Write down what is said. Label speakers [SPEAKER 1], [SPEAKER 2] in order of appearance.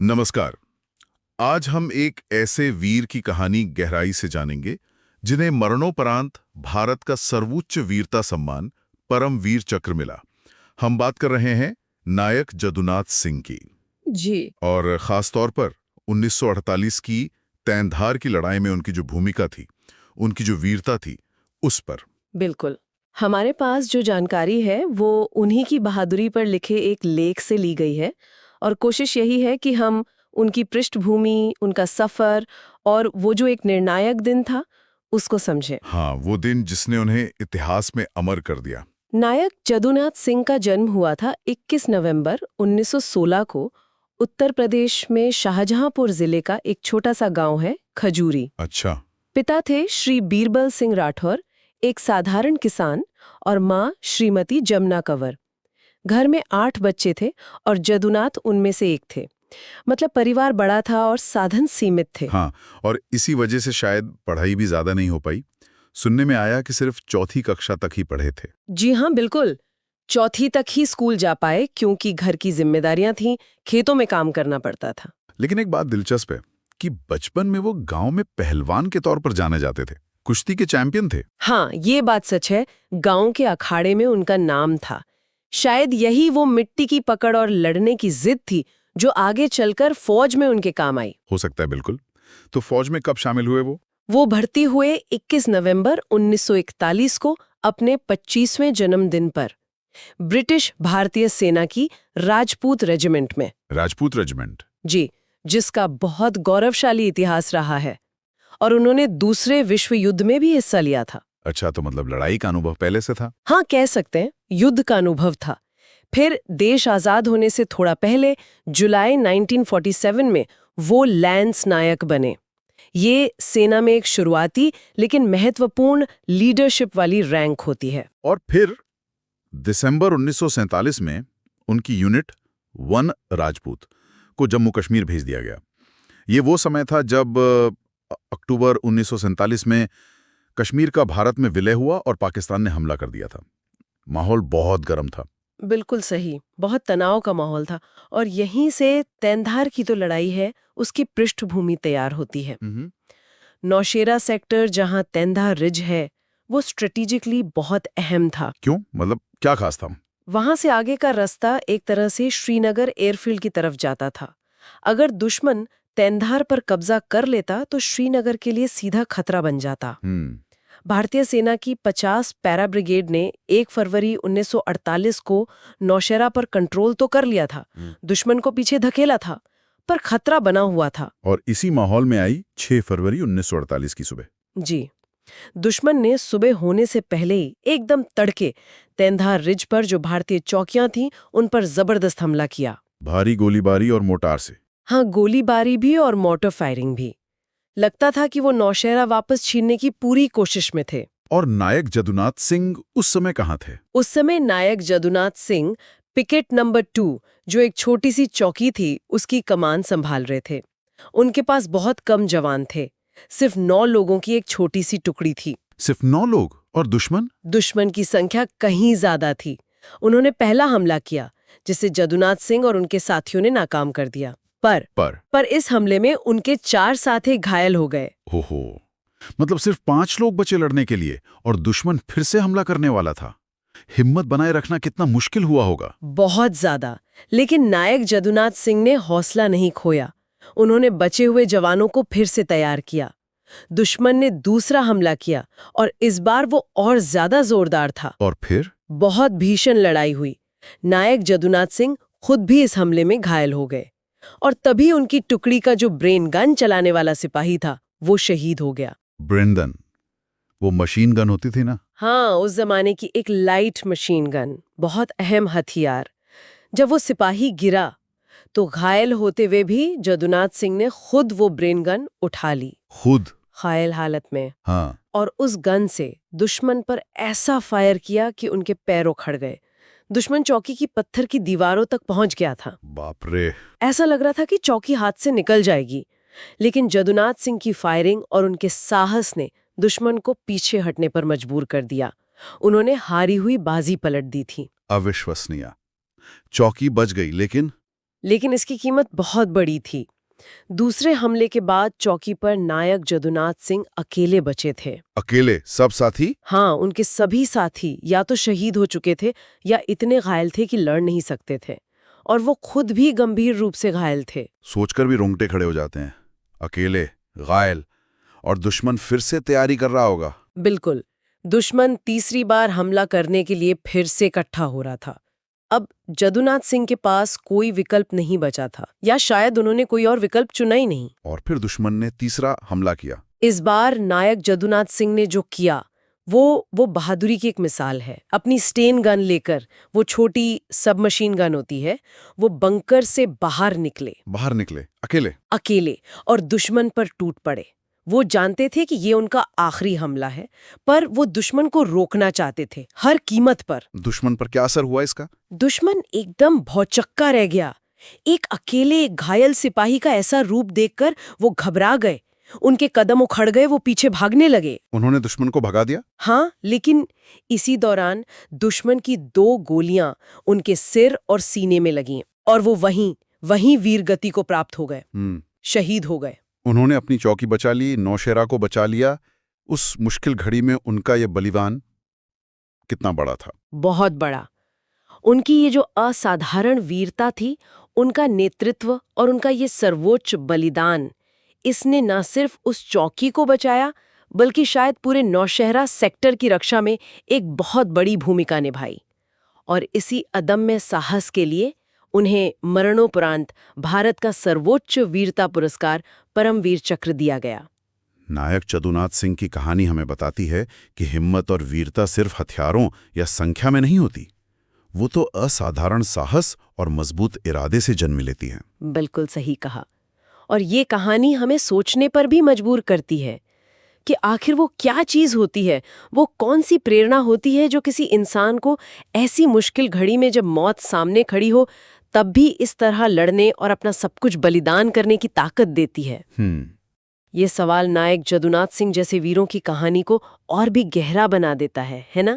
[SPEAKER 1] नमस्कार। आज हम एक ऐसे वीर की कहानी गहराई से जानेंगे जिन्हें मरणोपरांत भारत का सर्वोच्च वीरता सम्मान परमवीर चक्र मिला। हम बात कर रहे हैं नायक जदुनाथ सिंह की,
[SPEAKER 2] जी।
[SPEAKER 1] और खास तौर पर 1948 की तैंधार की लड़ाई में उनकी जो भूमिका थी, उनकी जो वीरता थी, उस पर।
[SPEAKER 2] बिल्कुल। हमारे पास जो जानकारी है वो उन्हीं की बहादुरी पर लिखे एक लेख से ली गई है और कोशिश यही है कि हम उनकी पृष्ठभूमि, उनका सफर और वो जो एक निर्णायक दिन था, उसको समझें।
[SPEAKER 1] हाँ, वो दिन जिसने उन्हें इतिहास में अमर कर दिया।
[SPEAKER 2] नायक जदुनाथ सिंह का जन्म हुआ था 21 नवंबर 1916 को उत्तर प्रदेश में शाहजहांपुर जिले का एक छोटा सा गांव है, खजूरी।
[SPEAKER 1] अच्छा।
[SPEAKER 2] पिता थे श्री बीरबल सिंह राठौर, एक साधारण किसान, और माँ श्रीमती जमुना कंवर। घर में 8 बच्चे थे और जदुनाथ उनमें से एक थे। मतलब परिवार बड़ा था और साधन सीमित थे।
[SPEAKER 1] हाँ, और इसी वजह से शायद पढ़ाई भी ज्यादा नहीं हो पाई। सुनने में आया कि सिर्फ चौथी कक्षा तक ही पढ़े थे।
[SPEAKER 2] जी हाँ, बिल्कुल। चौथी तक ही स्कूल जा पाए क्योंकि घर की जिम्मेदारियां थीं, खेतों में काम करना पड़ता था।
[SPEAKER 1] लेकिन एक बात दिलचस्प है कि बचपन में वो गांव में पहलवान के तौर पर जाने जाते थे, कुश्ती के चैंपियन थे।
[SPEAKER 2] हाँ, ये बात सच है। गांव के अखाड़े में उनका नाम था। शायद यही वो मिट्टी की पकड़ और लड़ने की जिद थी जो आगे चलकर फौज में उनके काम आई।
[SPEAKER 1] हो सकता है, बिल्कुल। तो फौज में कब शामिल हुए वो?
[SPEAKER 2] वो भर्ती हुए 21 नवंबर 1941 को अपने 25वें जन्मदिन पर ब्रिटिश भारतीय सेना की राजपूत रेजिमेंट में।
[SPEAKER 1] राजपूत रेजिमेंट?
[SPEAKER 2] जी, जिसका बहुत गौरवशाली इतिहास रहा है। और उन्होंने दूसरे विश्व युद्ध में भी हिस्सा लिया था।
[SPEAKER 1] अच्छा, तो मतलब लड़ाई का अनुभव पहले से था।
[SPEAKER 2] हाँ, कह सकते हैं, युद्ध का अनुभव था। फिर देश आजाद होने से थोड़ा पहले जुलाई 1947 में वो लैंस नायक बने। ये सेना में एक शुरुआती लेकिन महत्वपूर्ण लीडरशिप वाली रैंक होती है।
[SPEAKER 1] और फिर दिसंबर 1947 में उनकी यूनिट 1 राजपूत को जम्मू कश्मीर भेज दिया गया। ये वो समय था जब अक्टूबर 1947 में कश्मीर का भारत में विलय हुआ और पाकिस्तान ने हमला कर दिया था। माहौल बहुत गर्म था।
[SPEAKER 2] बिल्कुल सही, बहुत तनाव का माहौल था। और यहीं से तैंधार की तो लड़ाई है, उसकी पृष्ठभूमि तैयार होती है। नौशेरा सेक्टर, जहां तैंधार रिज है, वो स्ट्रेटेजिकली बहुत अहम था।
[SPEAKER 1] क्यों? मतलब क्या खास था?
[SPEAKER 2] वहां से आगे का रास्ता एक तरह से श्रीनगर एयरफील्ड की तरफ जाता था। अगर दुश्मन तैंधार पर कब्जा कर लेता तो श्रीनगर के लिए सीधा खतरा बन जाता। भारतीय सेना की 50 पैरा ब्रिगेड ने 1 फरवरी 1948 को नौशेरा पर कंट्रोल तो कर लिया था, दुश्मन को पीछे धकेला था, पर खतरा बना हुआ था।
[SPEAKER 1] और इसी माहौल में आई 6 फरवरी 1948 की सुबह।
[SPEAKER 2] जी, दुश्मन ने सुबह होने से पहले ही एकदम तड़के तैंधार रिज पर जो भारतीय चौकियां थीं, उन पर जबरदस्त हमला किया।
[SPEAKER 1] भारी गोलीबारी और मोटार से।
[SPEAKER 2] हाँ, गोलीबारी भी और मोटर फायरिंग भी। लगता था कि वो नौशेरा वापस छीनने की पूरी कोशिश में थे।
[SPEAKER 1] और नायक जदुनाथ सिंह उस समय कहाँ थे?
[SPEAKER 2] उस समय नायक जदुनाथ सिंह पिकेट नंबर 2, जो एक छोटी सी चौकी थी, उसकी कमान संभाल रहे थे। उनके पास बहुत कम जवान थे, सिर्फ 9 लोगों की एक छोटी सी टुकड़ी थी।
[SPEAKER 1] सिर्फ 9 लोग? और दुश्मन?
[SPEAKER 2] दुश्मन की संख्या कहीं ज्यादा थी। उन्होंने पहला हमला किया, जिसे जदुनाथ सिंह और उनके साथियों ने नाकाम कर दिया। पर इस हमले में उनके 4 साथी घायल हो गए।
[SPEAKER 1] हो, मतलब सिर्फ 5 लोग बचे लड़ने के लिए, और दुश्मन फिर से हमला करने वाला था। हिम्मत बनाए रखना कितना मुश्किल हुआ होगा।
[SPEAKER 2] बहुत ज्यादा। लेकिन नायक जदुनाथ सिंह ने हौसला नहीं खोया। उन्होंने बचे हुए जवानों को फिर से तैयार किया। दुश्मन ने दूसरा हमला किया और इस बार वो और ज्यादा जोरदार था।
[SPEAKER 1] और फिर
[SPEAKER 2] बहुत भीषण लड़ाई हुई। नायक जदुनाथ सिंह खुद भी इस हमले में घायल हो गए और तभी उनकी टुकड़ी का जो ब्रेन गन चलाने वाला सिपाही था, वो शहीद हो गया।
[SPEAKER 1] Brain gun? वो मशीन गन होती थी ना?
[SPEAKER 2] हाँ, उस जमाने की एक लाइट मशीन गन, बहुत अहम हथियार। जब वो सिपाही गिरा तो घायल होते हुए भी जदुनाथ सिंह ने खुद वो ब्रेन गन उठा ली,
[SPEAKER 1] खुद?
[SPEAKER 2] घायल हालत में।
[SPEAKER 1] हाँ।
[SPEAKER 2] और उस गन से दुश्मन पर ऐसा फायर किया कि उनके पैर उखड़ गए। दुश्मन चौकी की पत्थर की दीवारों तक पहुंच गया था।
[SPEAKER 1] बाप रे।
[SPEAKER 2] ऐसा लग रहा था कि चौकी हाथ से निकल जाएगी, लेकिन जदुनाथ सिंह की फायरिंग और उनके साहस ने दुश्मन को पीछे हटने पर मजबूर कर दिया। उन्होंने हारी हुई बाजी पलट दी थी।
[SPEAKER 1] अविश्वसनीय। चौकी बच गई, लेकिन
[SPEAKER 2] लेकिन इसकी कीमत बहुत बड़ी थी। दूसरे हमले के बाद चौकी पर नायक जदुनाथ सिंह अकेले बचे थे।
[SPEAKER 1] अकेले? सब साथी?
[SPEAKER 2] हाँ, उनके सभी साथी या तो शहीद हो चुके थे या इतने घायल थे कि लड़ नहीं सकते थे, और वो खुद भी गंभीर रूप से घायल थे।
[SPEAKER 1] सोचकर भी रोंगटे खड़े हो जाते हैं। अकेले, घायल, और दुश्मन फिर से तैयारी कर रहा होगा।
[SPEAKER 2] बिल्कुल, दुश्मन तीसरी बार हमला करने के लिए फिर से इकट्ठा हो रहा था। अब जदुनाथ सिंह के पास कोई विकल्प नहीं बचा था, या शायद उन्होंने कोई और विकल्प चुना ही नहीं।
[SPEAKER 1] और फिर दुश्मन ने तीसरा हमला किया।
[SPEAKER 2] इस बार नायक जदुनाथ सिंह ने जो किया वो बहादुरी की एक मिसाल है। अपनी स्टेन गन लेकर, वो छोटी सबमशीन गन होती है, वो बंकर से बाहर निकले अकेले, और दुश्मन पर टूट पड़े। वो जानते थे कि ये उनका आखिरी हमला है, पर वो दुश्मन को रोकना चाहते थे हर कीमत पर।
[SPEAKER 1] दुश्मन पर क्या असर हुआ इसका?
[SPEAKER 2] दुश्मन एकदम भौचक्का रह गया। एक अकेले घायल सिपाही का ऐसा रूप देखकर वो घबरा गए, उनके कदम उखड़ गए, वो पीछे भागने लगे।
[SPEAKER 1] उन्होंने दुश्मन को भगा दिया?
[SPEAKER 2] हाँ, लेकिन इसी दौरान दुश्मन की 2 गोलियां उनके सिर और सीने में लगीं, और वो वहीं वीर गति को प्राप्त हो गए, शहीद हो गए।
[SPEAKER 1] उन्होंने अपनी चौकी बचा ली, नौशेरा को बचा लिया। उस मुश्किल घड़ी में उनका यह बलिदान कितना बड़ा था?
[SPEAKER 2] बहुत बड़ा। उनकी ये जो असाधारण वीरता थी, उनका नेतृत्व और उनका ये सर्वोच्च बलिदान, इसने न सिर्फ उस चौकी को बचाया, बल्कि शायद पूरे नौशहरा सेक्टर की रक्षा में एक बहुत बड़ी भूमिका निभाई। और इसी अदम्य साहस के लिए उन्हें मरणोपरांत भारत का सर्वोच्च वीरता पुरस्कार परमवीर चक्र दिया गया।
[SPEAKER 1] नायक जदुनाथ सिंह की कहानी हमें बताती है कि हिम्मत और वीरता सिर्फ हथियारों या संख्या में नहीं होती, वो तो असाधारण साहस और मजबूत इरादे से जन्म लेती हैं।
[SPEAKER 2] बिल्कुल सही कहा। और ये कहानी हमें सोचने पर भी मजबूर करती है कि आखिर वो क्या चीज होती है, वो कौन सी प्रेरणा होती है जो किसी इंसान को ऐसी मुश्किल घड़ी में, जब मौत सामने खड़ी हो, तब भी इस तरह लड़ने और अपना सब कुछ बलिदान करने की ताकत देती है। ये सवाल नायक जदुनाथ सिंह जैसे वीरों की कहानी को और भी गहरा बना देता है ना?